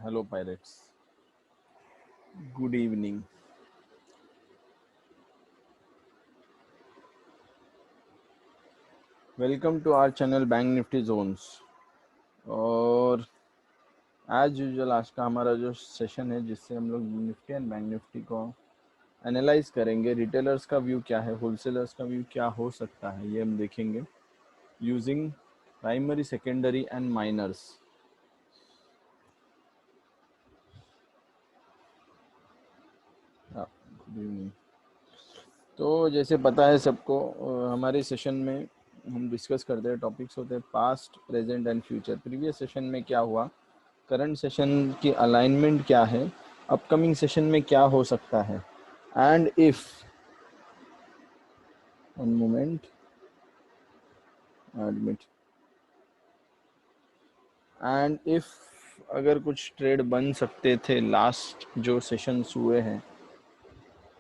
Hello pirates. Good evening. Welcome to our channel Bank Nifty Zones. और as usual आज का हमारा जो सेशन है जिससे हम लोग निफ्टी एंड बैंक निफ्टी को एनालाइज करेंगे, रिटेलर्स का व्यू क्या है, होलसेलर्स का व्यू क्या हो सकता है, ये हम देखेंगे using primary, secondary and minors. Good evening. तो जैसे पता है सबको, हमारे सेशन में हम डिस्कस करते हैं, टॉपिक्स होते हैं past, present and future. Previous session में क्या हुआ, करंट सेशन की अलाइनमेंट क्या है, अपकमिंग सेशन में क्या हो सकता है, and if one moment admit and if अगर कुछ ट्रेड बन सकते थे लास्ट जो सेशंस हुए हैं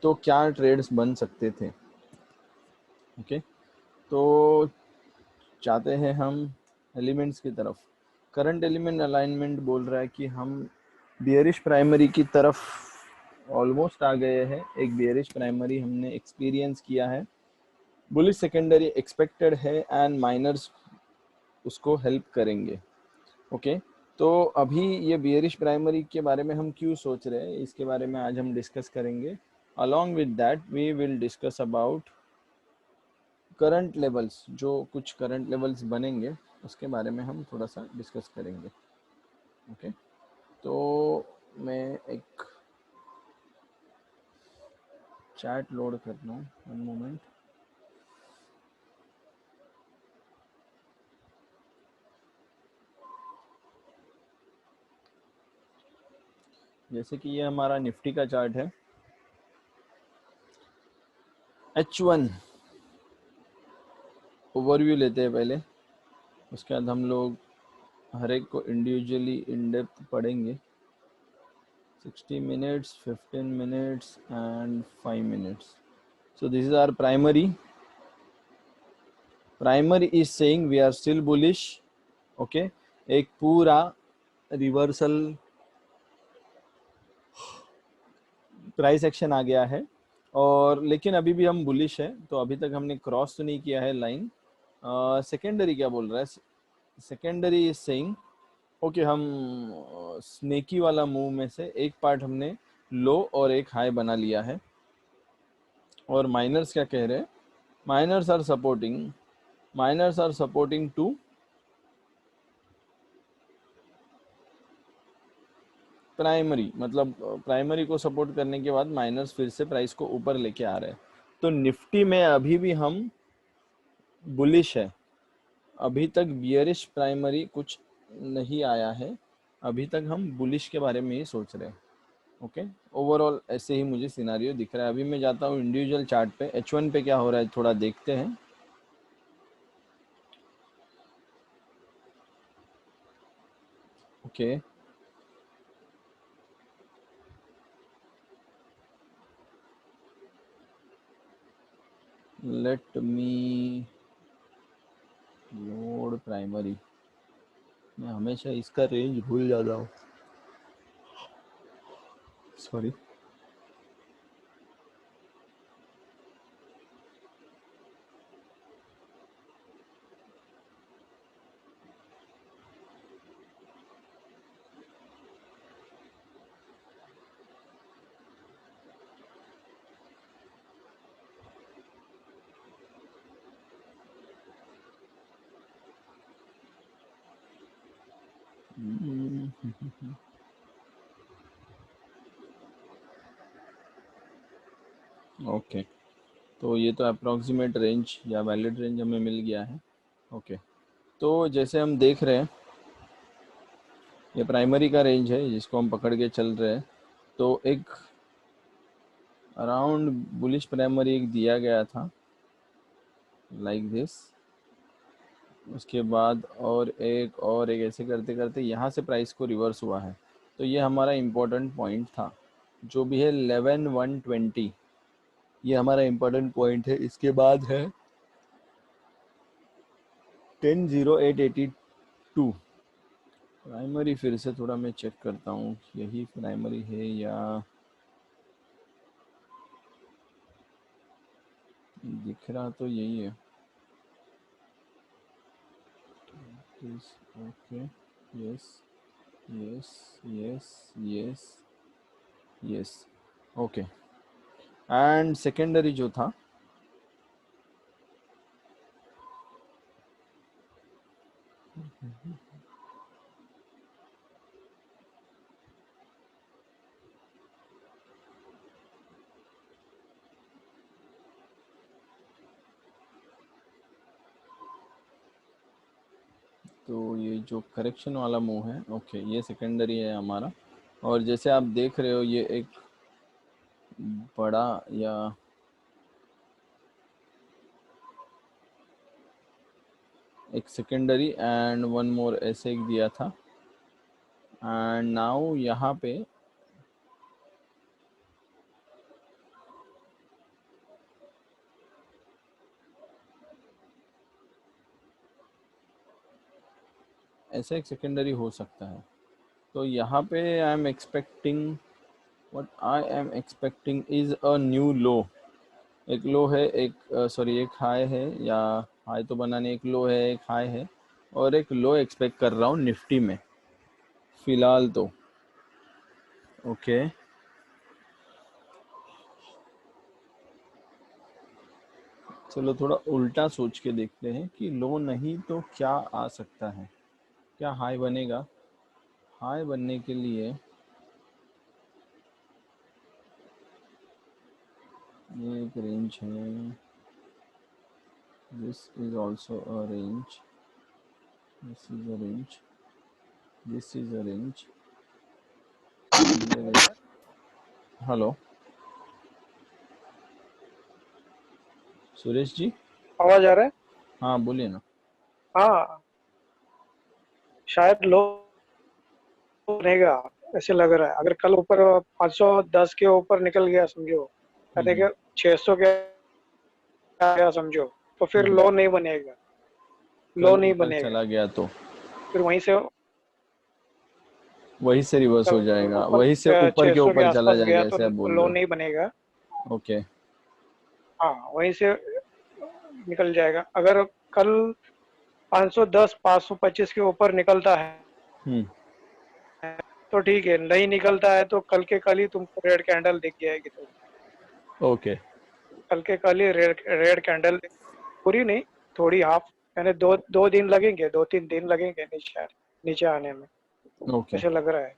तो क्या ट्रेड्स बन सकते थे। ओके, तो चाहते हैं हम एलिमेंट्स की तरफ। करंट एलिमेंट अलाइनमेंट बोल रहा है कि हम बियरिश प्राइमरी की तरफ ऑलमोस्ट आ गए हैं। एक बियरिश प्राइमरी हमने एक्सपीरियंस किया है, बुलिश सेकेंडरी एक्सपेक्टेड है एंड माइनर्स उसको हेल्प करेंगे। ओके, तो अभी ये बियरिश प्राइमरी के बारे में हम क्यों सोच रहे हैं, इसके बारे में आज हम डिस्कस करेंगे। Along with that we will discuss about current levels. जो कुछ करंट लेवल्स बनेंगे उसके बारे में हम थोड़ा सा डिस्कस करेंगे। ओके, तो मैं एक चैट लोड करता हूँ, वन मोमेंट। जैसे कि ये हमारा निफ्टी का चार्ट है, H1 ओवरव्यू लेते हैं पहले, उसके बाद हम लोग हर एक को इंडिविजुअली इन डेप्थ पढ़ेंगे। 60 minutes, 15 minutes and 5 minutes. So this is our primary. Primary is saying we are still bullish. Okay, एक पूरा रिवर्सल प्राइस एक्शन आ गया है, और लेकिन अभी भी हम बुलिश है, तो अभी तक हमने क्रॉस तो नहीं किया है लाइन। सेकेंडरी क्या बोल रहा है, सेकेंडरी इज सेइंग ओके, हम स्नेकी वाला मूव में से एक पार्ट हमने लो और एक हाई बना लिया है। और माइनर्स क्या कह रहे हैं, minors are supporting to primary, मतलब प्राइमरी को सपोर्ट करने के बाद माइनर्स फिर से प्राइस को ऊपर लेके आ रहे हैं। तो निफ्टी में अभी भी हम बुलिश है, अभी तक बियरिश प्राइमरी कुछ नहीं आया है, अभी तक हम बुलिश के बारे में ही सोच रहे हैं। ओके, ओवरऑल ऐसे ही मुझे सिनारियो दिख रहा है। अभी मैं जाता हूँ इंडिविजुअल चार्ट पे, H1 पे क्या हो रहा है थोड़ा देखते हैं। Okay, let me load primary. मैं हमेशा इसका रेंज भूल जाता हूँ, सॉरी। ओके, तो ये तो अप्रॉक्सीमेट रेंज या वैलिड रेंज हमें मिल गया है। ओके, तो जैसे हम देख रहे हैं ये प्राइमरी का रेंज है जिसको हम पकड़ के चल रहे हैं। तो एक अराउंड बुलिश प्राइमरी एक दिया गया था लाइक दिस, उसके बाद और एक ऐसे करते करते यहाँ से प्राइस को रिवर्स हुआ है। तो ये हमारा इम्पोर्टेंट पॉइंट था, जो भी है 11,120, ये हमारा इम्पोर्टेंट पॉइंट है। इसके बाद है 10,0882, प्राइमरी फिर से थोड़ा मैं चेक करता हूँ, यही प्राइमरी है या दिख रहा तो यही है। Okay, yes yes yes yes yes, okay. And secondary जो था, तो ये जो करेक्शन वाला मूव है, ओके, ये सेकेंडरी है हमारा। और जैसे आप देख रहे हो ये एक बड़ा या एक सेकेंडरी एंड वन मोर ऐसे एक दिया था। एंड नाउ यहाँ पे ऐसे एक सेकेंडरी हो सकता है। तो यहाँ पे I am expecting, what I am expecting is a new low. एक लो है, एक सॉरी एक हाई है, या हाई तो बना नहीं, एक लो है एक हाई है, और एक लो एक्सपेक्ट कर रहा हूँ निफ्टी में फिलहाल तो। ओके, चलो थोड़ा उल्टा सोच के देखते हैं कि लो नहीं तो क्या आ सकता है, क्या हाई बनेगा। हाई बनने के लिए ये एक रेंज है, this is also a range, this is a range, this is a range, hello Suresh ji. आवाज आ रहा है? हाँ बोलिए ना। हाँ, शायद लो बनेगा, ऐसे लग रहा है। अगर कल ऊपर 510 के ऊपर निकल गया समझो, यानी हम्म कि 600 के आ गया समझो, तो फिर हम्म, लो नहीं बनेगा। लो कल नहीं ऊपर बनेगा, चला गया तो फिर वहीं से वहीं से रिवर्स हो कल जाएगा, ऊपर वहीं से ऊपर के 600 के ऊपर चला आसपास जाएगा, गया तो ऐसे आप बोल लो रहे नहीं बनेगा। हो। ओके। हाँ, वहीं से निकल जाएगा। अगर कल 510 525 के ऊपर निकलता है हम्म, तो ठीक है, नहीं निकलता है तो कल के कल ही तुमको रेड कैंडल दिख जाएगी। तो ओके। कल के कल ही रेड रेड कैंडल, पूरी नहीं, थोड़ी हाफ, यानी दो दो दिन लगेंगे, 2-3 दिन लगेंगे नीचे नीचे आने में, ओके। ऐसे लग रहा है।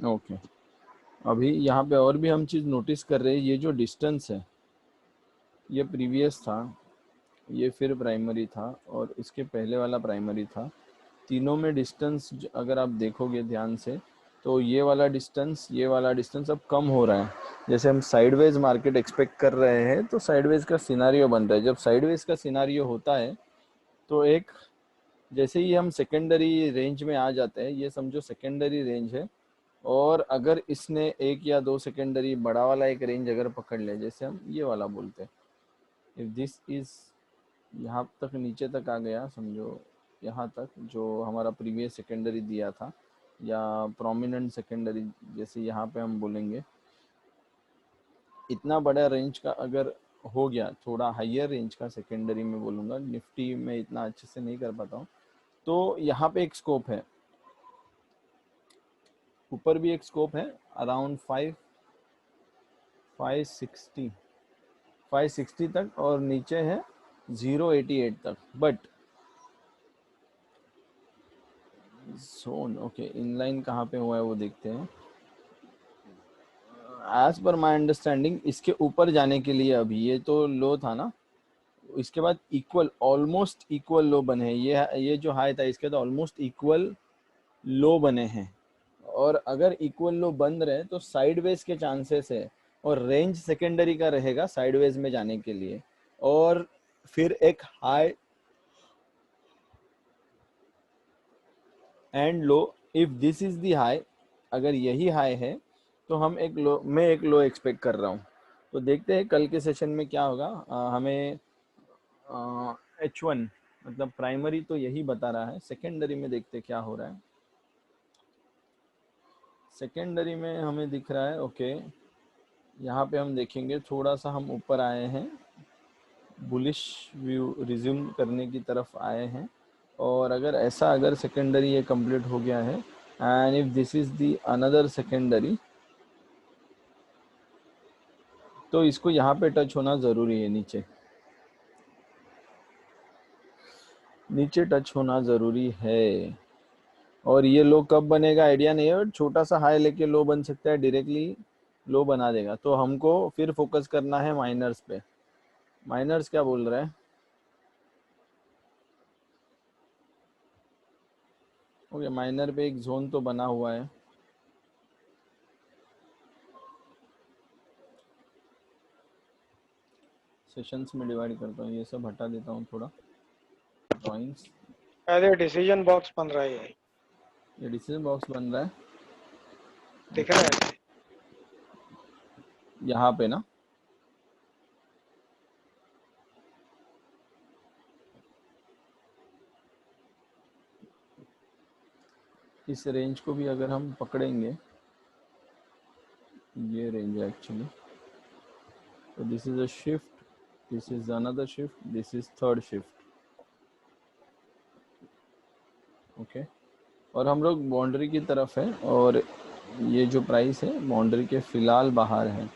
ओके, अभी यहाँ पे और भी हम चीज़ नोटिस कर रहे हैं, ये जो डिस्टेंस है, ये प्रीवियस था, ये फिर प्राइमरी था, और इसके पहले वाला प्राइमरी था। तीनों में डिस्टेंस अगर आप देखोगे ध्यान से, तो ये वाला डिस्टेंस, ये वाला डिस्टेंस अब कम हो रहा है। जैसे हम साइडवेज मार्केट एक्सपेक्ट कर रहे हैं, तो साइडवेज का सिनारियो बन रहा है। जब साइडवेज का सिनारियो होता है तो एक, जैसे ही हम सेकेंडरी रेंज में आ जाते हैं, ये समझो सेकेंडरी रेंज है, और अगर इसने एक या दो सेकेंडरी बड़ा वाला एक रेंज अगर पकड़ ले, जैसे हम ये वाला बोलते हैं, इफ दिस इज यहाँ तक नीचे तक आ गया समझो, यहाँ तक जो हमारा प्रीवियस सेकेंडरी दिया था, या प्रोमिनेंट सेकेंडरी जैसे यहाँ पे हम बोलेंगे, इतना बड़ा रेंज का अगर हो गया, थोड़ा हाइयर रेंज का सेकेंडरी में बोलूँगा, निफ्टी में इतना अच्छे से नहीं कर पाता हूँ, तो यहाँ पे एक स्कोप है, ऊपर भी एक स्कोप है, अराउंड 560 560 तक, और नीचे है 088 तक। बट जोन, ओके, इनलाइन कहाँ पे हुआ है वो देखते हैं। एज पर माई अंडरस्टैंडिंग इसके ऊपर जाने के लिए, अभी ये तो लो था ना, इसके बाद इक्वल, ऑलमोस्ट इक्वल लो बने हैं, ये जो हाई था इसके तो ऑलमोस्ट इक्वल लो बने हैं। और अगर इक्वल लो बन रहे तो साइडवेज के चांसेस है, और रेंज सेकेंडरी का रहेगा साइडवेज में जाने के लिए, और फिर एक high and low. If this is the high, अगर यही हाई है, तो हम एक लो, मैं एक लो एक्सपेक्ट कर रहा हूँ। तो देखते हैं कल के सेशन में क्या होगा। हमें H1 मतलब प्राइमरी तो यही बता रहा है, सेकेंडरी में देखते क्या हो रहा है। सेकेंडरी में हमें दिख रहा है ओके, यहाँ पे हम देखेंगे थोड़ा सा हम ऊपर आए हैं, बुलिश व्यू रिज्यूम करने की तरफ आए हैं। और अगर सेकेंडरी ये कंप्लीट हो गया है and if this is the another secondary, तो इसको यहाँ पे टच होना ज़रूरी है, नीचे नीचे टच होना ज़रूरी है। और ये लो कब बनेगा आइडिया नहीं है, बट छोटा सा हाई लेके लो बन सकता है, डायरेक्टली लो बना देगा। तो हमको फिर फोकस करना है माइनर्स पे। माइनर्स क्या बोल रहा है? ओके, माइनर पे एक जोन तो बना हुआ है। सेशंस में डिवाइड करता हूँ, ये सब हटा देता हूँ थोड़ा, ड्राइंग्स। अरे डिसीजन बॉक्स बन रहा है, ये डिसीजन बॉक्स बन रहा है, दिख रहा ओके, है। यहाँ पे ना। इस रेंज को भी अगर हम पकड़ेंगे, ये रेंज है एक्चुअली, तो this is a shift, this is another shift, this is third shift, okay. और हम लोग बाउंड्री की तरफ है, और ये जो प्राइस है बाउंड्री के फ़िलहाल बाहर है।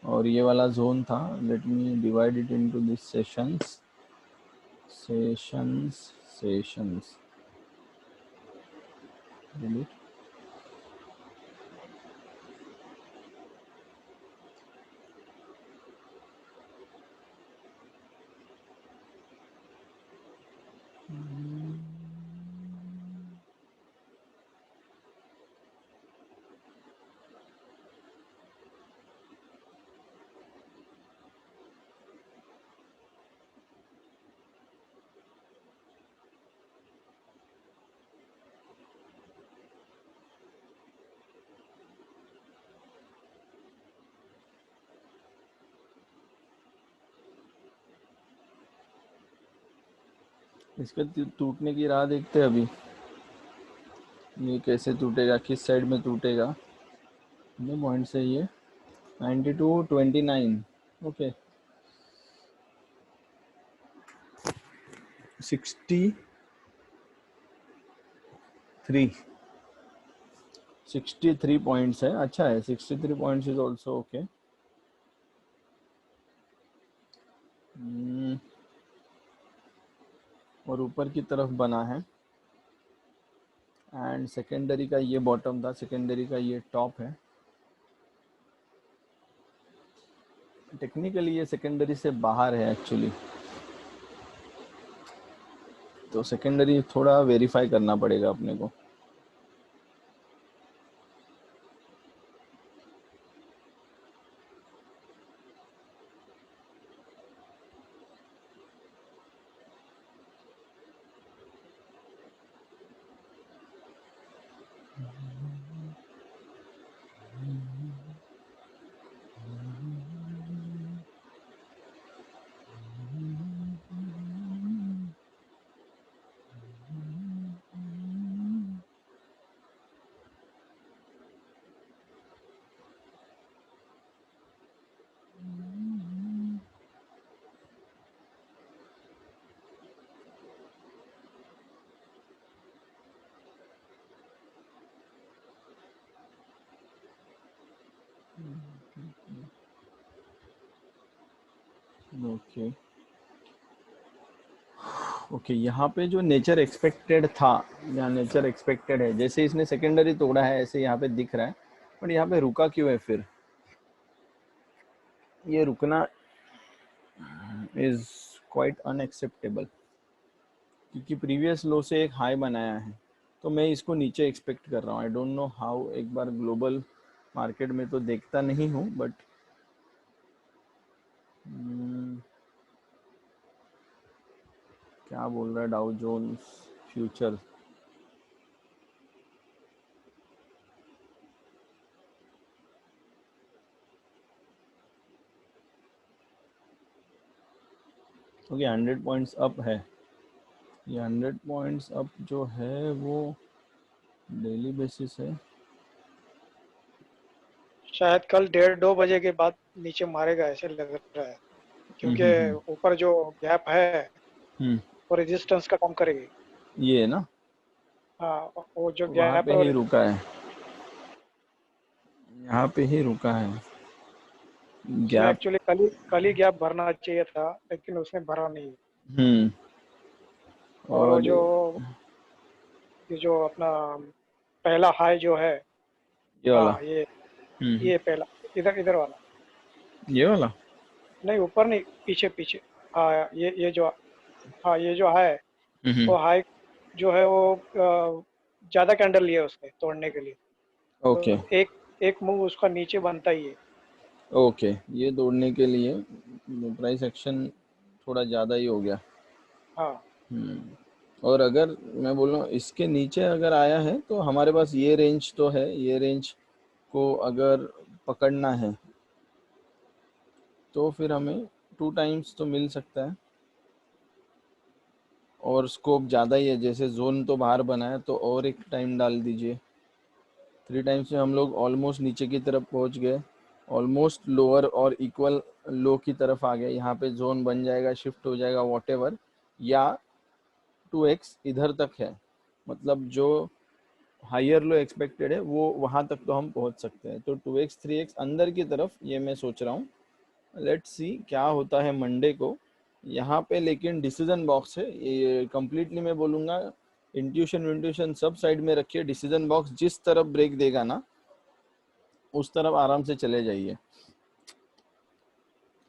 और ये वाला जोन था, let me divide it into this sessions, sessions, sessions, delete. इसके टूटने की राह देखते हैं अभी, ये कैसे टूटेगा, किस साइड में टूटेगा। कितने पॉइंट से ये 92.29, ओके, 63 पॉइंट्स है, अच्छा है, 63 पॉइंट्स इज ऑल्सो ओके। और ऊपर की तरफ बना है, एंड सेकेंडरी का ये बॉटम था, सेकेंडरी का ये टॉप है। टेक्निकली ये सेकेंडरी से बाहर है एक्चुअली, तो सेकेंडरी थोड़ा वेरीफाई करना पड़ेगा अपने को। ओके ओके, यहाँ पे जो नेचर एक्सपेक्टेड था, यहाँ नेचर एक्सपेक्टेड है, जैसे इसने सेकेंडरी तोड़ा है ऐसे यहाँ पे दिख रहा है, बट यहाँ पे रुका क्यों है फिर? ये रुकना इज क्वाइट अनएक्सेप्टेबल, क्योंकि प्रीवियस लो से एक हाई बनाया है, तो मैं इसको नीचे एक्सपेक्ट कर रहा हूँ। आई डोंट नो हाउ, एक बार ग्लोबल मार्केट में तो देखता नहीं हूँ, बट क्या बोल रहा है Dow Jones future? Okay, 100 points up है। ये 100 पॉइंट्स अप जो है वो डेली बेसिस है, शायद कल 1:30-2 बजे के बाद नीचे मारेगा ऐसे लग रहा है, क्योंकि हम्म। ऊपर जो गैप है हम्म, वो रेजिस्टेंस का काम करेगी। ये है ना, हाँ, वो जो वहाँ गैप पे है ही रुका है, यहाँ पे ही रुका है उसने गैप। एक्चुअली कल ही गैप भरना चाहिए था, लेकिन उसने भरा नहीं। हम्म। और वो और जो ये जो अपना पहला हाई जो है, ये वाला। हाँ ये हम्म। ये पहला, इधर इधर वाला, ये वाला। नहीं ऊपर नहीं, पीछे पीछे। हाँ ये जो, हाँ ये जो है, हम्म। वो हाई जो है वो ज्यादा कैंडल लिए उसने तोड़ने के लिए। ओके। तो एक एक मूव उसका नीचे बनता ही है। ओके, ये दौड़ने के लिए प्राइस एक्शन थोड़ा ज़्यादा ही हो गया। हाँ हम्म। और अगर मैं बोल रहा हूँ इसके नीचे अगर आया है तो हमारे पास ये रेंज तो है, ये रेंज को अगर पकड़ना है तो फिर हमें 2 टाइम्स तो मिल सकता है, और स्कोप ज़्यादा ही है, जैसे जोन तो बाहर बना है तो और एक टाइम डाल दीजिए। 3 टाइम्स में हम लोग ऑलमोस्ट नीचे की तरफ पहुंच गए, ऑलमोस्ट लोअर और इक्वल लो की तरफ आ गए। यहाँ पे जोन बन जाएगा, शिफ्ट हो जाएगा वॉटेवर, या 2x इधर तक है, मतलब जो हायर लो एक्सपेक्टेड है वो वहाँ तक तो हम पहुँच सकते हैं। तो 2x 3x अंदर की तरफ ये मैं सोच रहा हूँ। लेट्स सी क्या होता है मंडे को यहाँ पे। लेकिन डिसीजन बॉक्स है ये कंप्लीटली, मैं बोलूँगा इंट्यूशन विंट्यूशन सब साइड में रखिए। डिसीजन बॉक्स जिस तरफ ब्रेक देगा ना उस तरफ आराम से चले जाइए।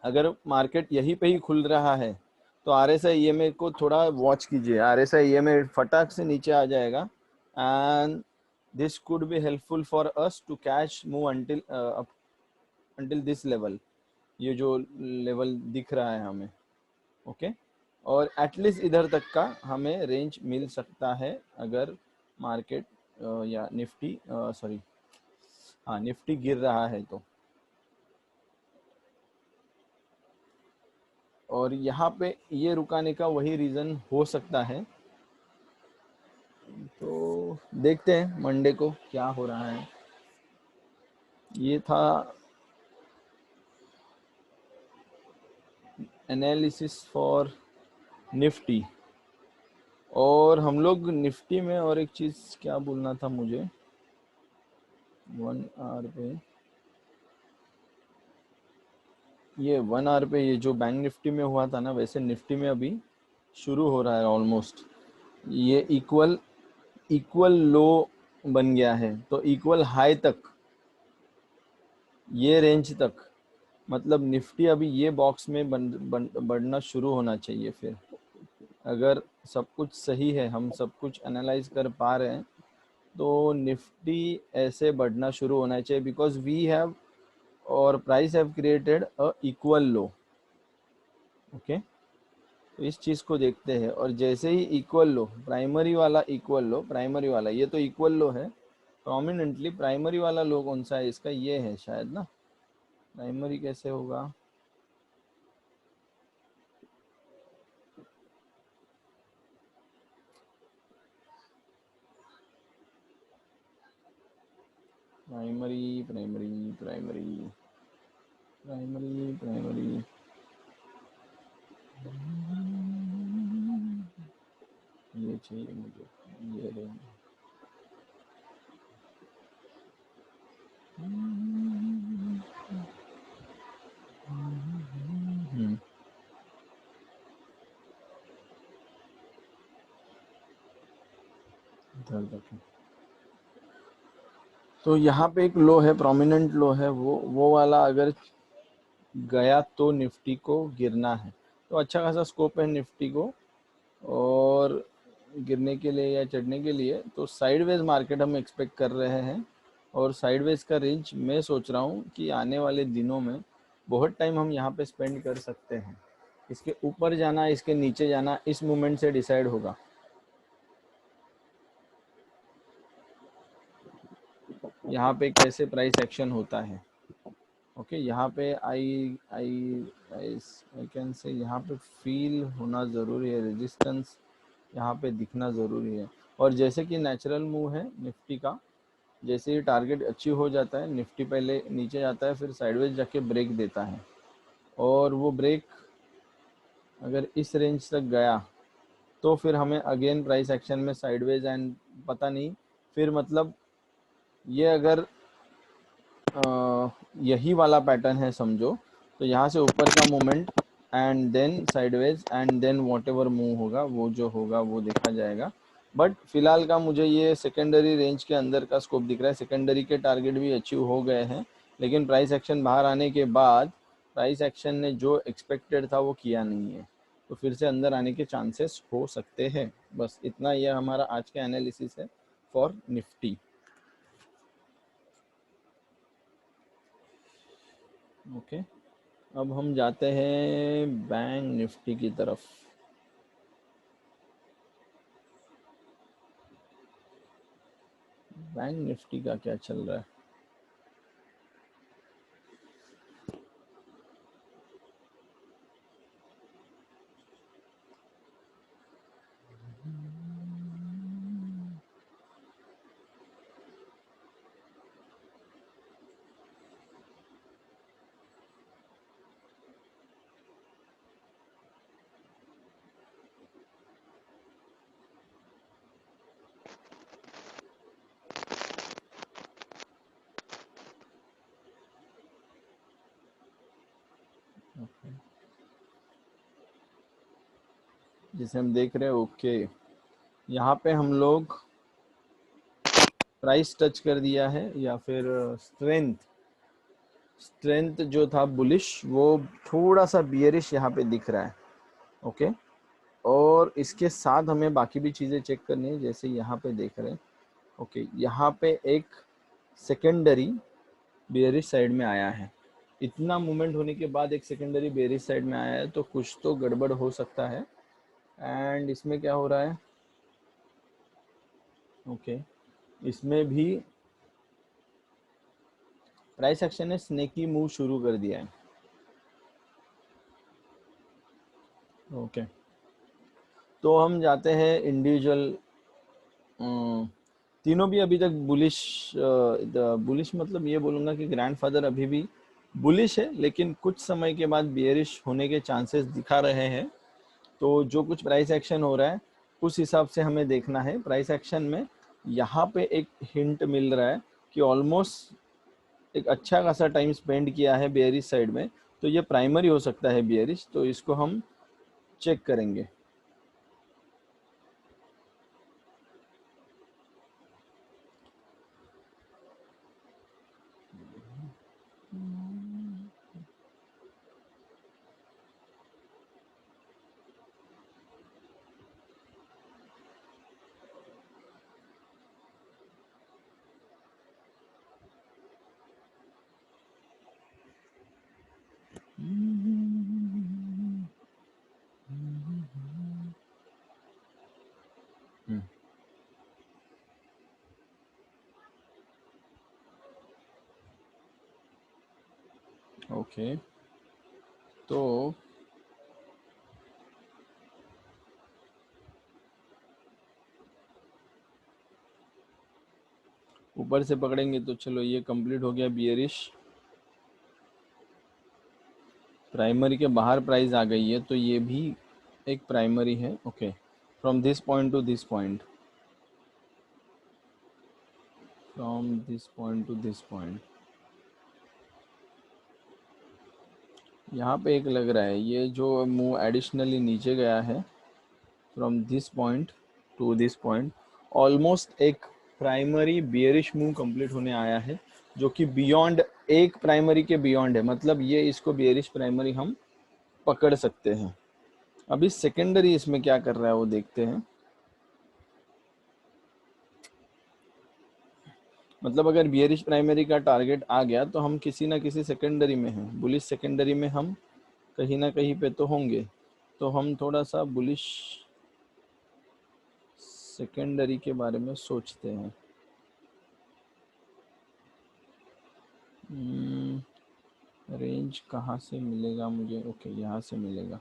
अगर मार्केट यहीं पे ही खुल रहा है तो R S I E M A को थोड़ा वॉच कीजिए। R S I E M A फटाक से नीचे आ जाएगा, and this could be helpful for us to catch move until this level, ये जो लेवल दिख रहा है हमें। ओके, और एटलीस्ट इधर तक का हमें रेंज मिल सकता है अगर मार्केट या निफ्टी सॉरी, हाँ निफ्टी गिर रहा है तो। और यहाँ पे ये रुकाने का वही रीज़न हो सकता है। तो देखते हैं मंडे को क्या हो रहा है। ये था एनालिसिस फॉर निफ्टी। और हम लोग निफ्टी में और एक चीज़ क्या बोलना था मुझे, 1 आवर पे, ये 1 आवर पे ये जो बैंक निफ्टी में हुआ था ना, वैसे निफ्टी में अभी शुरू हो रहा है ऑलमोस्ट। ये इक्वल इक्वल लो बन गया है, तो इक्वल हाई तक, ये रेंज तक, मतलब निफ्टी अभी ये बॉक्स में बढ़ना शुरू होना चाहिए। फिर अगर सब कुछ सही है, हम सब कुछ एनालाइज कर पा रहे हैं, तो निफ्टी ऐसे बढ़ना शुरू होना चाहिए, बिकॉज वी हैव और price have created a equal low. Okay, तो इस चीज़ को देखते हैं। और जैसे ही इक्वल लो, प्राइमरी वाला इक्वल लो, प्राइमरी वाला ये तो इक्वल लो है प्रोमिनेंटली। प्राइमरी वाला लो कौन सा है इसका, ये है शायद ना। प्राइमरी कैसे होगा, primary primary primary primary primary, ये चाहिए मुझे, ये रेंज। इधर तक है। तो यहाँ पे एक लो है, प्रोमिनेंट लो है, वो वाला अगर गया तो निफ्टी को गिरना है। तो अच्छा खासा स्कोप है निफ्टी को, और गिरने के लिए या चढ़ने के लिए तो साइडवेज मार्केट हम एक्सपेक्ट कर रहे हैं। और साइडवेज का रेंज मैं सोच रहा हूँ कि आने वाले दिनों में बहुत टाइम हम यहाँ पे स्पेंड कर सकते हैं। इसके ऊपर जाना, इसके नीचे जाना, इस मूवमेंट से डिसाइड होगा। यहाँ पे कैसे प्राइस एक्शन होता है। ओके, यहाँ पे आई आई आई आई कैन से यहाँ पे फील होना ज़रूरी है, रेजिस्टेंस यहाँ पे दिखना ज़रूरी है। और जैसे कि नेचुरल मूव है निफ्टी का, जैसे ही टारगेट अचीव हो जाता है निफ्टी पहले नीचे जाता है, फिर साइडवेज जाके ब्रेक देता है, और वो ब्रेक अगर इस रेंज तक गया तो फिर हमें अगेन प्राइस एक्शन में साइडवेज एंड पता नहीं, फिर मतलब ये अगर यही वाला पैटर्न है समझो, तो यहाँ से ऊपर का movement and then sideways and then whatever move होगा वो जो होगा वो देखा जाएगा। बट फिलहाल का मुझे ये सेकेंडरी रेंज के अंदर का स्कोप दिख रहा है। सेकेंडरी के टारगेट भी अचीव हो गए हैं, लेकिन प्राइस एक्शन बाहर आने के बाद प्राइस एक्शन ने जो एक्सपेक्टेड था वो किया नहीं है, तो फिर से अंदर आने के चांसेस हो सकते हैं। बस इतना यह हमारा आज का एनालिसिस है फॉर निफ्टी। ओके, अब हम जाते हैं बैंक निफ्टी की तरफ। बैंक निफ्टी का क्या चल रहा है? जिसे हम देख रहे हैं, ओके, यहाँ पे हम लोग प्राइस टच कर दिया है, या फिर स्ट्रेंथ स्ट्रेंथ जो था बुलिश वो थोड़ा सा बियरिश यहाँ पे दिख रहा है। ओके, और इसके साथ हमें बाकी भी चीज़ें चेक करनी है, जैसे यहाँ पे देख रहे हैं। ओके, यहाँ पे एक सेकेंडरी बेयरिश साइड में आया है। इतना मूवमेंट होने के बाद एक सेकेंडरी बेयरिश साइड में आया है, तो कुछ तो गड़बड़ हो सकता है। एंड इसमें क्या हो रहा है? ओके, इसमें भी प्राइस एक्शन ने स्नेकी मूव शुरू कर दिया है। ओके, तो हम जाते हैं इंडिविजुअल। तीनों भी अभी तक बुलिश, बुलिश मतलब ये बोलूँगा कि ग्रैंडफादर अभी भी बुलिश है, लेकिन कुछ समय के बाद बियरिश होने के चांसेस दिखा रहे हैं। तो जो कुछ प्राइस एक्शन हो रहा है उस हिसाब से हमें देखना है। प्राइस एक्शन में यहाँ पे एक हिंट मिल रहा है कि ऑलमोस्ट एक अच्छा खासा टाइम स्पेंड किया है बियरिश साइड में, तो ये प्राइमरी हो सकता है बियरिश, तो इसको हम चेक करेंगे। ओके, तो ऊपर से पकड़ेंगे तो चलो ये कंप्लीट हो गया बियरिश। प्राइमरी के बाहर प्राइस आ गई है, तो ये भी एक प्राइमरी है। Okay, from this point two this point, from this point two this point, यहाँ पे एक लग रहा है ये जो मूव एडिशनली नीचे गया है from this point two this point, almost एक प्राइमरी बियरिश मूव कंप्लीट होने आया है, जो कि बियॉन्ड, एक प्राइमरी के बियॉन्ड है। मतलब ये इसको बियरिश प्राइमरी हम पकड़ सकते हैं। अभी सेकेंडरी इसमें क्या कर रहा है वो देखते हैं। मतलब अगर बियरिश प्राइमरी का टारगेट आ गया तो हम किसी ना किसी सेकेंडरी में हैं, बुलिश सेकेंडरी में हम कहीं ना कहीं पे तो होंगे। तो हम थोड़ा सा बुलिश सेकेंडरी के बारे में सोचते हैं। रेंज कहाँ से मिलेगा मुझे? ओके, यहाँ से मिलेगा।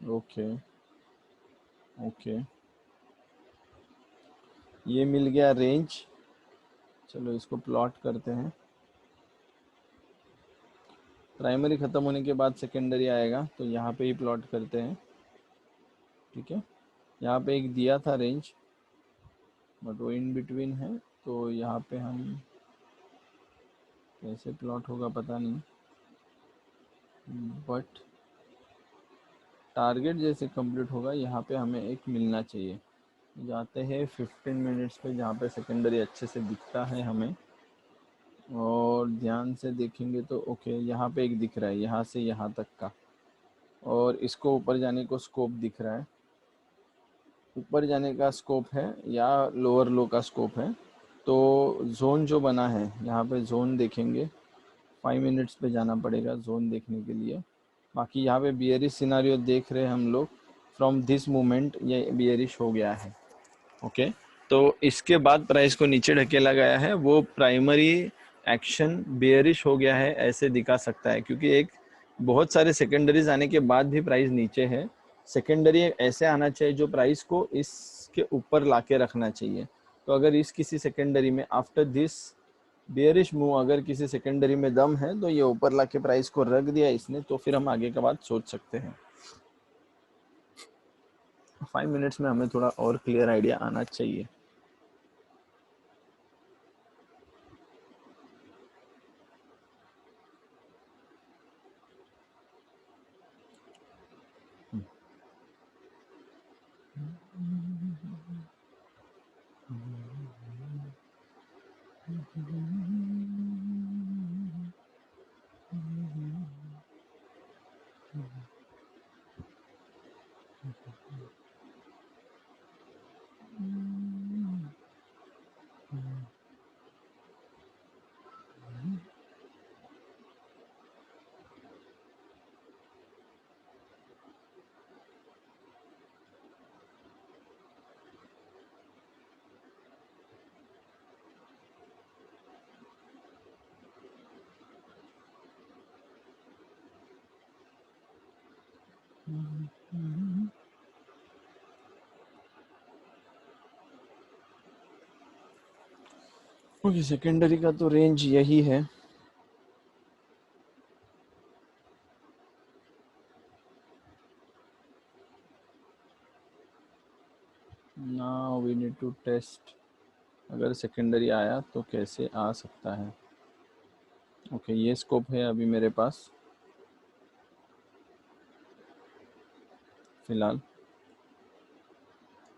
ओके ओके, ये मिल गया रेंज। चलो इसको प्लॉट करते हैं। प्राइमरी ख़त्म होने के बाद सेकेंडरी आएगा, तो यहाँ पे ही प्लॉट करते हैं। ठीक है, यहाँ पे एक दिया था रेंज, बट वो इन बिटवीन है, तो यहाँ पे हम कैसे प्लॉट होगा पता नहीं, बट टारगेट जैसे कंप्लीट होगा यहाँ पे हमें एक मिलना चाहिए। जाते हैं 15 मिनट्स पे, जहाँ पे सेकेंडरी अच्छे से दिखता है हमें, और ध्यान से देखेंगे तो ओके, यहाँ पे एक दिख रहा है यहाँ से यहाँ तक का, और इसको ऊपर जाने को स्कोप दिख रहा है। ऊपर जाने का स्कोप है या लोअर लो का स्कोप है। तो जोन जो बना है यहाँ पे, जोन देखेंगे, 5 मिनट्स पे जाना पड़ेगा जोन देखने के लिए। बाकी यहाँ पे बियरिश सिनारियो देख रहे हैं हम लोग, फ्रॉम दिस मोमेंट ये बियरिश हो गया है। ओके, तो इसके बाद प्राइस को नीचे ढकेला गया है, वो प्राइमरी एक्शन बेयरिश हो गया है ऐसे दिखा सकता है, क्योंकि एक बहुत सारे सेकेंडरीज आने के बाद भी प्राइस नीचे है। सेकेंडरी ऐसे आना चाहिए जो प्राइस को इसके ऊपर लाके रखना चाहिए। तो अगर इस किसी सेकेंडरी में आफ्टर दिस बेयरिश मूव अगर किसी सेकेंडरी में दम है, तो ये ऊपर लाके प्राइस को रख दिया इसने, तो फिर हम आगे का बात सोच सकते हैं। 5 मिनट्स में हमें थोड़ा और क्लियर आइडिया आना चाहिए। ओके, सेकेंडरी का तो रेंज यही है। Now we need to test, अगर सेकेंडरी आया तो कैसे आ सकता है। ओके, ये स्कोप है अभी मेरे पास फिलहाल,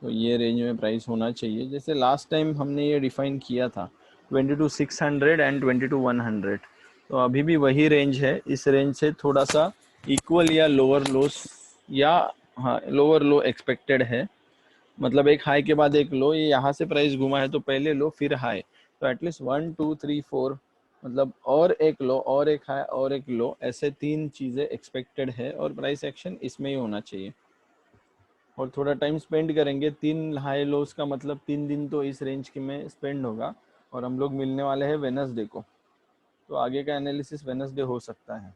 तो ये रेंज में प्राइस होना चाहिए। जैसे लास्ट टाइम हमने ये डिफाइन किया था 22,600 एंड 22,100, तो अभी भी वही रेंज है। इस रेंज से थोड़ा सा इक्वल या लोअर लोस, या हाँ लोअर लो एक्सपेक्टेड है। मतलब एक हाई के बाद एक लो, ये यहाँ से प्राइस घुमा है तो पहले लो फिर हाई, तो एटलीस्ट 1 2 3 4, मतलब और एक लो और एक हाई और एक लो, ऐसे 3 चीज़ें एक्सपेक्टेड है, और प्राइस एक्शन इसमें ही होना चाहिए। और थोड़ा टाइम स्पेंड करेंगे, 3 हाई लोस का मतलब 3 दिन तो इस रेंज के में स्पेंड होगा, और हम लोग मिलने वाले हैं वेनसडे को, तो आगे का एनालिसिस वेनसडे हो सकता है।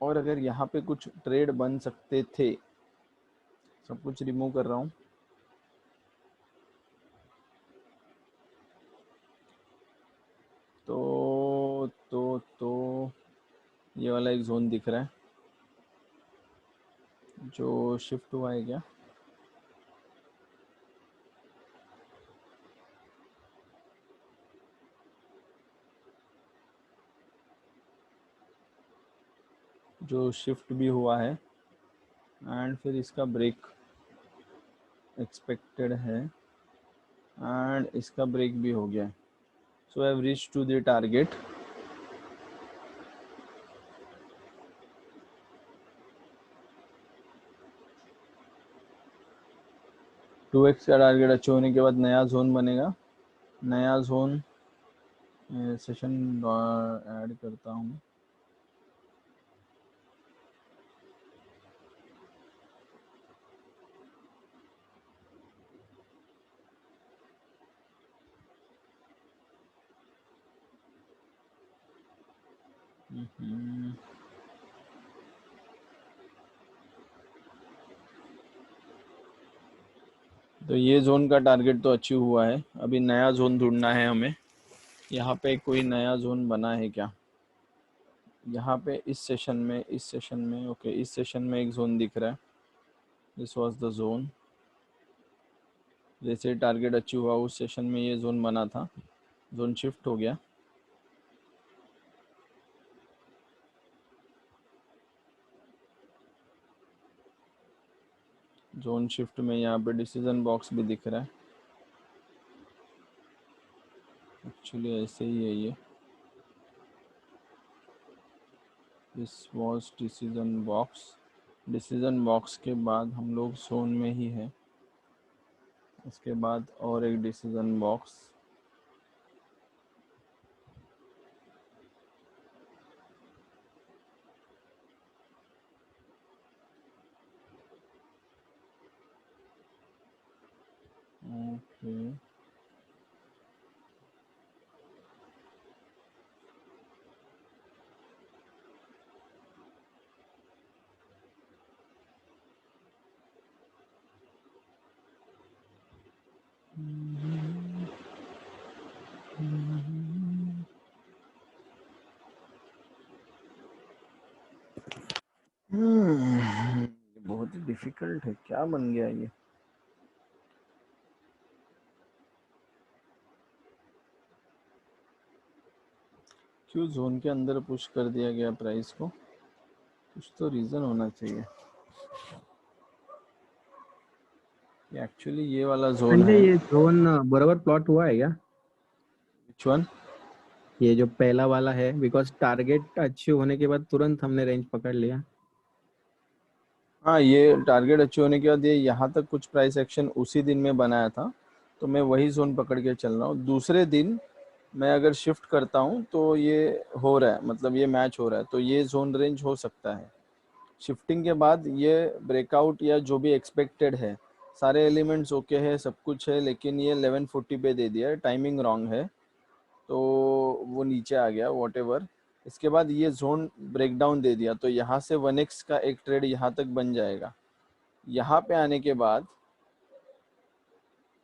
और अगर यहाँ पे कुछ ट्रेड बन सकते थे, सब कुछ रिमूव कर रहा हूँ, तो ये वाला एक जोन दिख रहा है जो शिफ्ट हुआ है क्या, जो शिफ्ट भी हुआ है, एंड फिर इसका ब्रेक एक्सपेक्टेड है, एंड इसका ब्रेक भी हो गया। So I have reach to the target. Two X का टारगेट अचीव होने के बाद नया जोन बनेगा। नया जोन सेशन ऐड करता हूँ। तो ये जोन का टारगेट तो अचीव हुआ है, अभी नया जोन ढूंढना है हमें। यहाँ पे कोई नया जोन बना है क्या? यहाँ पे इस सेशन में ओके, इस सेशन में एक जोन दिख रहा है। This was the zone. जैसे टारगेट अचीव हुआ उस सेशन में ये जोन बना था, जोन शिफ्ट हो गया। जोन शिफ्ट में यहाँ पे डिसीजन बॉक्स भी दिख रहा है। एक्चुअली ऐसे ही है ये। This was decision box. Decision box के बाद हम लोग जोन में ही है। उसके बाद और एक डिसीजन बॉक्स। ओके। बहुत ही डिफिकल्ट है, क्या बन गया ये? क्यों जोन के अंदर पुश कर दिया गया प्राइस को? कुछ तो रीजन होना चाहिए। एक्चुअली ये वाला जोन संजय, है। ये जोन बराबर प्लॉट हुआ है क्या? Which one? ये जो पहला वाला है, बिकॉज टारगेट अचीव होने के बाद तुरंत हमने रेंज पकड़ लिया। हाँ, ये टारगेट अचीव होने के बाद ये यहाँ तक कुछ प्राइस एक्शन उसी दिन में बनाया था, तो मैं वही जोन पकड़ के चल रहा हूँ। दूसरे दिन मैं अगर शिफ्ट करता हूँ तो ये हो रहा है, मतलब ये मैच हो रहा है, तो ये जोन रेंज हो सकता है। शिफ्टिंग के बाद ये ब्रेकआउट या जो भी एक्सपेक्टेड है, सारे एलिमेंट्स ओके है, सब कुछ है, लेकिन ये 1140 पे दे दिया है, टाइमिंग रॉन्ग है, तो वो नीचे आ गया वॉट एवर। इसके बाद ये जोन ब्रेकडाउन दे दिया, तो यहाँ से 1x का एक ट्रेड यहाँ तक बन जाएगा। यहाँ पे आने के बाद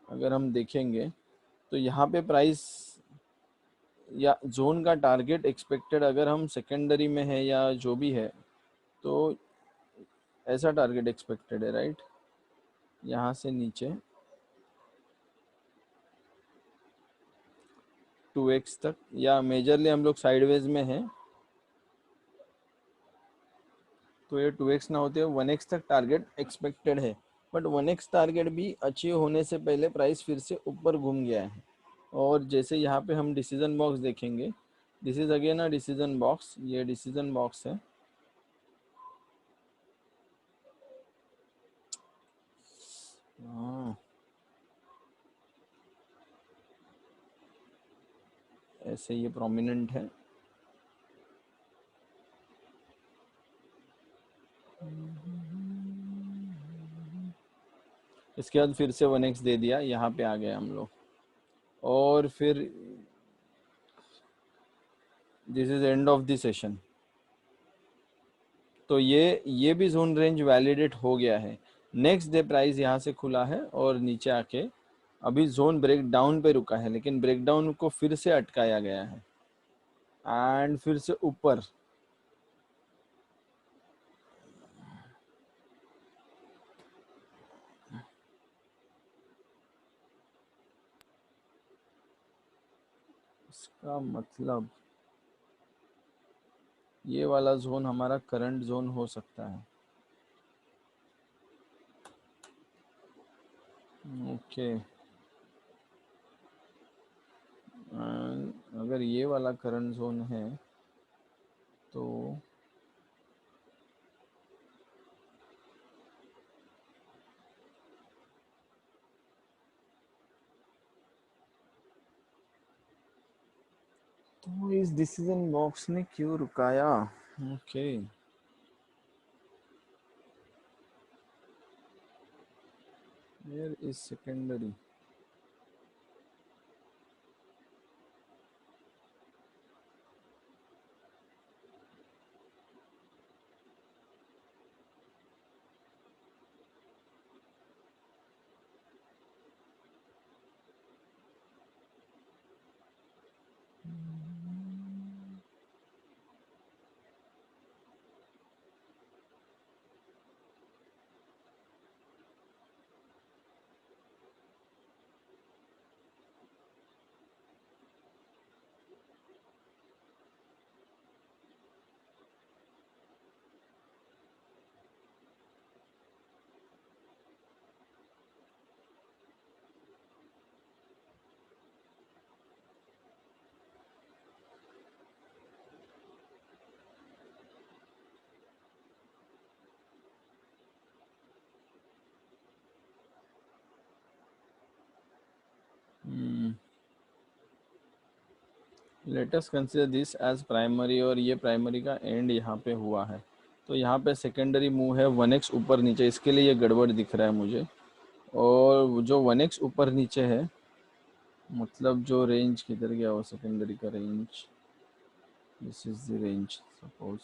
अगर हम देखेंगे तो यहाँ पे प्राइस या जोन का टारगेट एक्सपेक्टेड अगर हम सेकेंडरी में है या जो भी है, तो ऐसा टारगेट एक्सपेक्टेड है, राइट? यहाँ से नीचे 2x तक, या मेजरली हम लोग साइडवेज में हैं, तो ये 2x ना होते हुए 1x तक टारगेट एक्सपेक्टेड है। बट 1x टारगेट भी अचीव होने से पहले प्राइस फिर से ऊपर घूम गया है। और जैसे यहाँ पे हम डिसीजन बॉक्स देखेंगे, this is again a decision box, ये डिसीजन बॉक्स है। हाँ, ऐसे ये प्रोमिनेंट है। इसके बाद फिर से 1x दे दिया, यहाँ पे आ गए हम लोग। और फिर this is and of the session. तो ये भी जोन रेंज वैलिडेट हो गया है। नेक्स्ट डे प्राइस यहाँ से खुला है और नीचे आके अभी जोन ब्रेक डाउन पे रुका है, लेकिन ब्रेक डाउन को फिर से अटकाया गया है एंड फिर से ऊपर। इसका मतलब ये वाला जोन हमारा करंट जोन हो सकता है। ओके, अगर ये वाला करंट जोन है तो इस डिसीजन बॉक्स ने क्यों रुकाया? Okay, where is secondary? Let us consider this as primary, और ये प्राइमरी का एंड यहाँ पे हुआ है, तो यहाँ पे सेकेंडरी मूव है 1x ऊपर नीचे, इसके लिए ये गड़बड़ दिख रहा है मुझे। और जो 1x ऊपर नीचे है, मतलब जो रेंज किधर गया वो सेकेंडरी का range, this is the range suppose.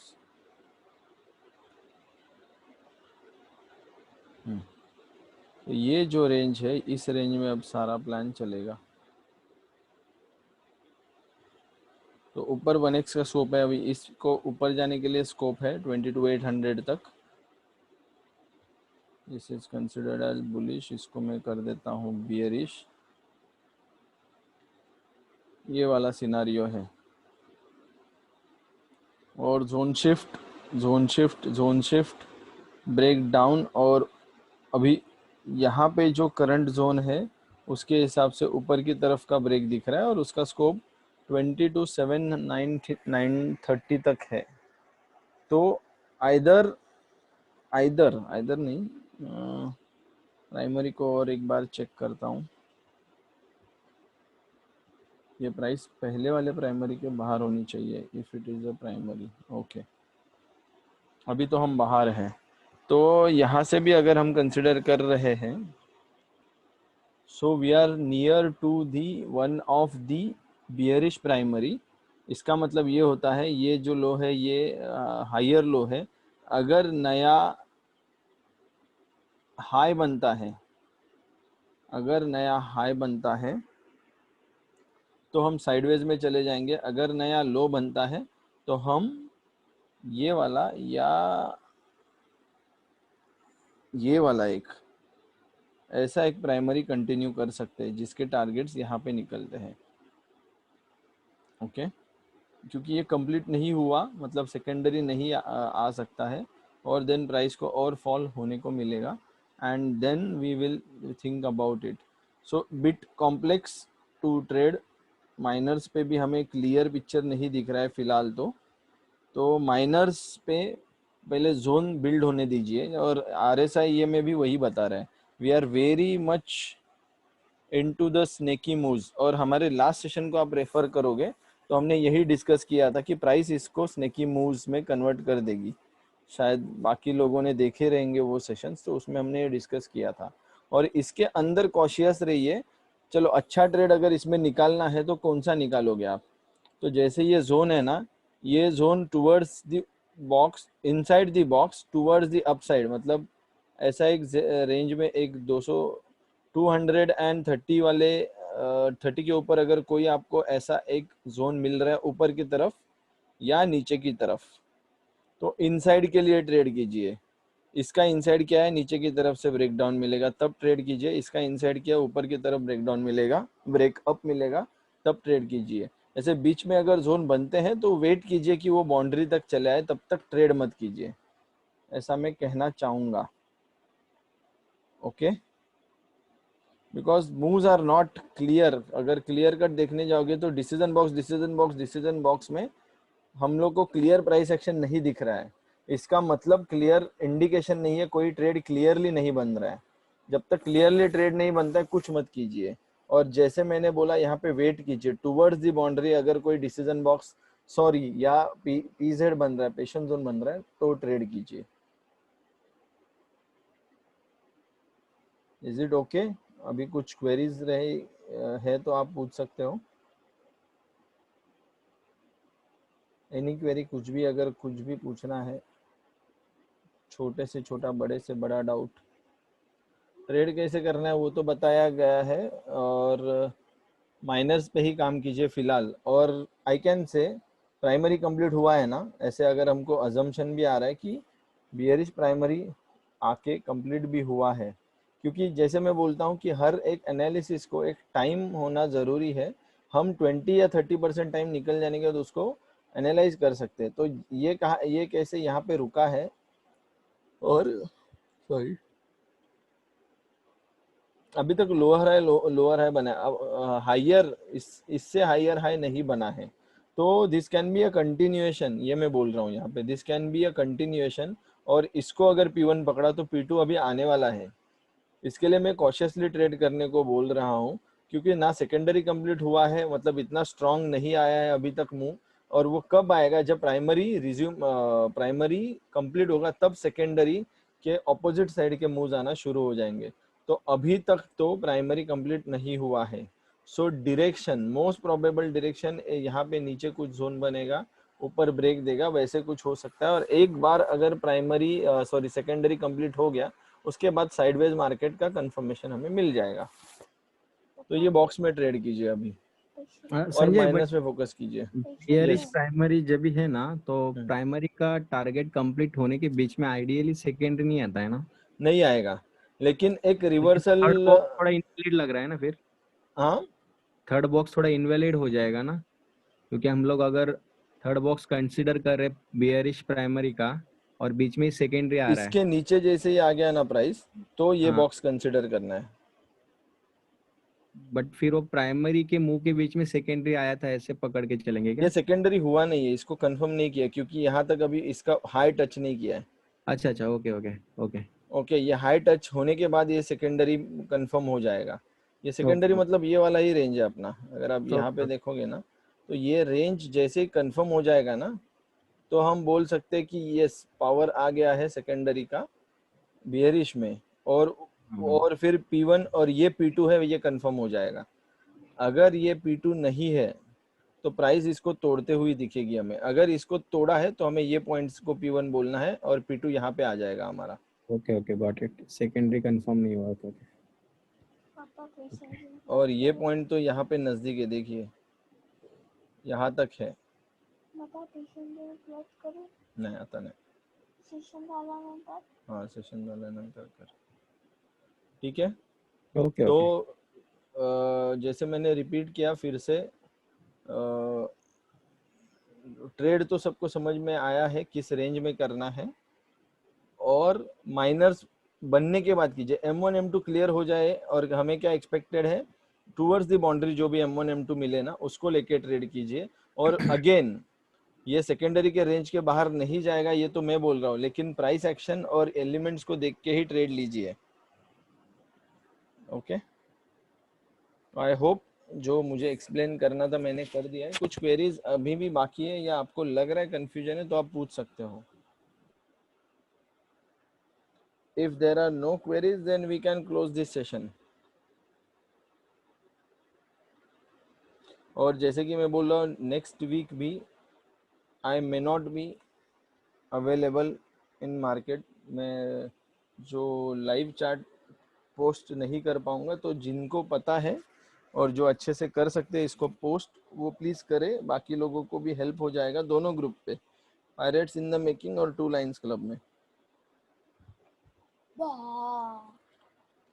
तो ये जो रेंज है, इस रेंज में अब सारा प्लान चलेगा। तो ऊपर 1x का स्कोप है, अभी इसको ऊपर जाने के लिए स्कोप है 22,800 तक। This is considered as bullish, इसको मैं कर देता हूँ बियरिश। ये वाला सिनारियो है। और zone shift, zone shift, zone shift, break down, और अभी यहाँ पे जो करंट जोन है उसके हिसाब से ऊपर की तरफ का ब्रेक दिख रहा है, और उसका स्कोप 22,790 तक है। तो आइदर आइदर आइदर नहीं, प्राइमरी को और एक बार चेक करता हूँ। ये प्राइस पहले वाले प्राइमरी के बाहर होनी चाहिए, if it is a primary. Okay, अभी तो हम बाहर हैं। तो यहाँ से भी अगर हम कंसिडर कर रहे हैं, so we are near to the one of the bearish primary. इसका मतलब ये होता है, ये जो लो है ये हायर लो है। अगर नया हाई बनता है, अगर नया हाई बनता है तो हम साइडवेज में चले जाएंगे। अगर नया लो बनता है तो हम ये वाला या ये वाला एक ऐसा एक प्राइमरी कंटिन्यू कर सकते हैं जिसके टारगेट्स यहाँ पे निकलते हैं। ओके, क्योंकि ये कंप्लीट नहीं हुआ, मतलब सेकेंडरी नहीं आ सकता है, और देन प्राइस को और फॉल होने को मिलेगा, and then we will think about it. So bit complex to trade. Minors पे भी हमें क्लियर पिक्चर नहीं दिख रहा है फिलहाल। तो माइनर्स पे पहले जोन बिल्ड होने दीजिए, और RSI ये में भी वही बता रहा है, we are very much into the snaky moves. और हमारे लास्ट सेशन को आप रेफर करोगे तो हमने यही डिस्कस किया था कि प्राइस इसको स्नेकी मूव्स में कन्वर्ट कर देगी। शायद बाकी लोगों ने देखे रहेंगे वो सेशंस, तो उसमें हमने ये डिस्कस किया था। और इसके अंदर कॉशियस रहिए। चलो, अच्छा ट्रेड अगर इसमें निकालना है तो कौन सा निकालोगे आप? तो जैसे ये जोन है ना, ये zone towards the box, inside the box towards the upside, मतलब ऐसा एक रेंज में एक 230 वाले 30 के ऊपर अगर कोई आपको ऐसा एक जोन मिल रहा है ऊपर की तरफ या नीचे की तरफ, तो इनसाइड के लिए ट्रेड कीजिए। इसका इनसाइड क्या है, नीचे की तरफ से ब्रेकडाउन मिलेगा तब ट्रेड कीजिए। इसका इनसाइड क्या है, ऊपर की तरफ ब्रेकडाउन मिलेगा, ब्रेकअप मिलेगा, तब ट्रेड कीजिए। ऐसे बीच में अगर जोन बनते हैं तो वेट कीजिए कि वो बाउंड्री तक चले आए, तब तक ट्रेड मत कीजिए, ऐसा मैं कहना चाहूँगा। Okay, because moves are not clear. अगर क्लियर कट देखने जाओगे तो decision box, decision box, decision box में हम लोग को क्लियर प्राइस एक्शन नहीं दिख रहा है। इसका मतलब क्लियर इंडिकेशन नहीं है, कोई ट्रेड क्लियरली नहीं बन रहा है। जब तक क्लियरली ट्रेड नहीं बनता है कुछ मत कीजिए। और जैसे मैंने बोला, यहाँ पे वेट कीजिए टुवर्ड्स दी बाउंड्री। अगर कोई डिसीजन बॉक्स या पीजेड बन रहा है, पेशेंट जोन बन रहा है, तो ट्रेड कीजिए। Is it okay? अभी कुछ क्वेरीज रहे है तो आप पूछ सकते हो। एनी क्वेरी, कुछ भी, अगर कुछ भी पूछना है, छोटे से छोटा, बड़े से बड़ा डाउट। ट्रेड कैसे करना है वो तो बताया गया है, और माइनर्स पे ही काम कीजिए फिलहाल। और I can say primary complete हुआ है ना, ऐसे अगर हमको अजम्पशन भी आ रहा है कि बियरिश प्राइमरी आके कंप्लीट भी हुआ है, क्योंकि जैसे मैं बोलता हूँ कि हर एक एनालिसिस को एक टाइम होना ज़रूरी है। हम 20 या 30% टाइम निकल जाने के बाद उसको एनालाइज कर सकते हैं। तो ये कैसे यहाँ पे रुका है, और सॉरी अभी तक लोअर हाई बना है, अब हायर इससे हायर हाई नहीं बना है। तो this can be a continuation, ये मैं बोल रहा हूँ यहाँ पे, this can be a continuation. और इसको अगर P1 पकड़ा तो P2 अभी आने वाला है। इसके लिए मैं कॉशियसली ट्रेड करने को बोल रहा हूँ। क्योंकि ना सेकेंडरी कंप्लीट हुआ है, मतलब इतना स्ट्रांग नहीं आया है अभी तक मूव, और वो कब आएगा जब प्राइमरी कंप्लीट होगा तब सेकेंडरी के ऑपोजिट साइड के मूव्स आना शुरू हो जाएंगे। तो अभी तक तो प्राइमरी कंप्लीट नहीं हुआ है। So direction, most probable direction यहाँ पे नीचे कुछ जोन बनेगा, ऊपर ब्रेक देगा, वैसे कुछ हो सकता है। और एक बार अगर सेकेंडरी कंप्लीट हो गया उसके बाद साइडवेज मार्केट का कंफर्मेशन हमें मिल जाएगा। तो ये बॉक्स में ट्रेड कीजिए अभी और संजय, बट माइनस में फोकस कीजिए। बियरिश यस, प्राइमरी जब भी है ना, तो प्राइमरी का टारगेट कंप्लीट होने के बीच में आइडियली सेकेंडरी नहीं आता है ना, नहीं आएगा, लेकिन एक लेकिन रिवर्सल। थर्ड बॉक्स थोड़ा इनवैलिड लग रहा है ना फिर। हाँ, थर्ड बॉक्स थोड़ा इनवैलिड हो जाएगा ना, क्योंकि हम लोग अगर थर्ड बॉक्स कंसीडर कर रहे बियरिश प्राइमरी का और बीच में ही सेकेंडरी आ रहा है। इसके नीचे जैसे ही आ गया ना प्राइस, तो ये हाँ, बॉक्स कंसिडर करना है। बट फिर वो प्राइमरी के मुंह के बीच में सेकेंडरी आया था, ऐसे पकड़ के चलेंगे ये क्या? सेकेंडरी हुआ नहीं है, इसको कंफर्म नहीं किया क्योंकि यहाँ तक अभी इसका हाई टच नहीं किया है। अच्छा अच्छा, ओके ओके ओके ओके, ये हाई टच होने के बाद ये सेकेंडरी कंफर्म हो जाएगा। ये सेकेंडरी ओके मतलब ये वाला ही रेंज है अपना, अगर आप यहाँ पे ओके देखोगे ना, तो ये रेंज जैसे ही कंफर्म हो जाएगा ना, तो हम बोल सकते हैं कि ये पावर आ गया है सेकेंडरी का बियरिश में। और फिर P1 और ये P2 है, ये कंफर्म हो जाएगा। अगर ये P2 नहीं है तो प्राइस इसको तोड़ते हुई दिखेगी हमें। अगर इसको तोड़ा है तो हमें ये पॉइंट्स को P1 बोलना है और P2 यहाँ पे आ जाएगा हमारा। Okay okay, got it. Secondary confirm नहीं हुआ, ओके और ये पॉइंट तो यहाँ पे नजदीक है, देखिए यहाँ तक है। नहीं आता नहीं। हाँ, सेशन झाल्यानंतर कर, ठीक है। ओके तो ओके। जैसे मैंने रिपीट किया फिर से, ट्रेड तो सबको समझ में आया है किस रेंज में करना है, और माइनर्स बनने के बाद कीजिए। M1 M2 क्लियर हो जाए और हमें क्या एक्सपेक्टेड है, टूवर्ड्स द बाउंड्री जो भी M1 M2 मिले ना उसको लेके ट्रेड कीजिए। और अगेन ये सेकेंडरी के रेंज के बाहर नहीं जाएगा, ये तो मैं बोल रहा हूँ, लेकिन प्राइस एक्शन और एलिमेंट्स को देख के ही ट्रेड लीजिए। ओके, आई होप जो मुझे एक्सप्लेन करना था मैंने कर दिया है। कुछ क्वेरीज अभी भी बाकी है या आपको लग रहा है कंफ्यूजन है तो आप पूछ सकते हो। If there are no queries, then we can close this session. और जैसे कि मैं बोल रहा हूँ, नेक्स्ट वीक भी I may not be available in market. मैं जो लाइव चार्ट पोस्ट नहीं कर पाऊँगा, तो जिनको पता है और जो अच्छे से कर सकते हैं इसको पोस्ट, वो प्लीज़ करें, बाकी लोगों को भी हेल्प हो जाएगा दोनों ग्रुप पे, पायरेट्स इन द मेकिंग और टू लाइन्स क्लब में।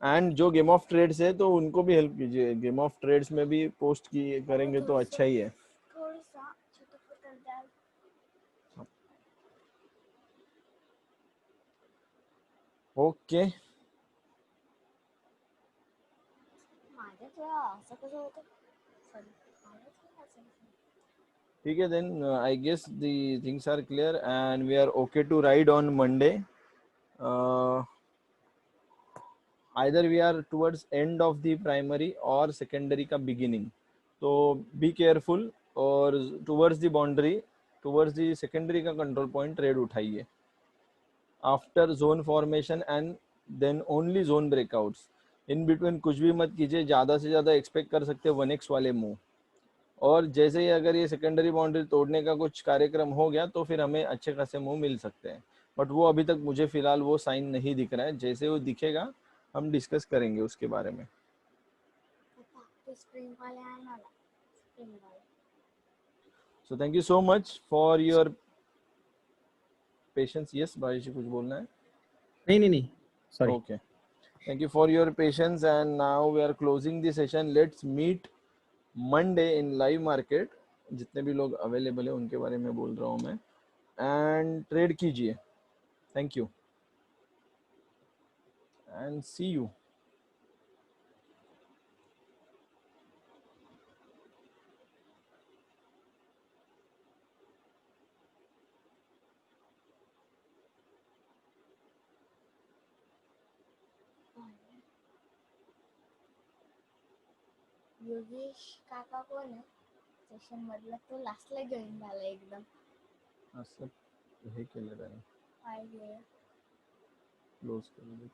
एंड जो गेम ऑफ ट्रेड्स है तो उनको भी हेल्प कीजिए, गेम ऑफ ट्रेड्स में भी पोस्ट की करेंगे तो अच्छा ही है। ओके, ठीक है, then I guess the things are clear and we are okay to ride on Monday. Either we are towards end of the primary और सेकेंडरी का बिगिनिंग, तो बी केयरफुल और towards the boundary, towards the secondary का control point trade उठाइए after zone formation and then only zone breakouts. In between कुछ भी मत कीजिए, ज़्यादा से ज़्यादा एक्सपेक्ट कर सकते हैं 1x वाले मूव। और जैसे ही अगर ये सेकेंडरी बाउंड्री तोड़ने का कुछ कार्यक्रम हो गया तो फिर हमें अच्छे खासे मूव मिल सकते हैं, बट वो अभी तक मुझे फिलहाल वो साइन नहीं दिख रहा है। जैसे वो दिखेगा हम डिस्कस करेंगे उसके बारे में। So thank you so much for your patience. Yes भाई जी, कुछ बोलना है? नहीं नहीं नहीं, sorry. Okay, thank you for your patience and now we are closing the session. Let's meet Monday in live market. जितने भी लोग अवेलेबल है उनके बारे में बोल रहा हूँ मैं, एंड ट्रेड कीजिए। Thank you and see you. Yogesh काका कोण आहे सेशन मधला तो लास्टला जॉईन झाला एकदम असं हे केलं त्याने पाहिजे क्लोज केलं ते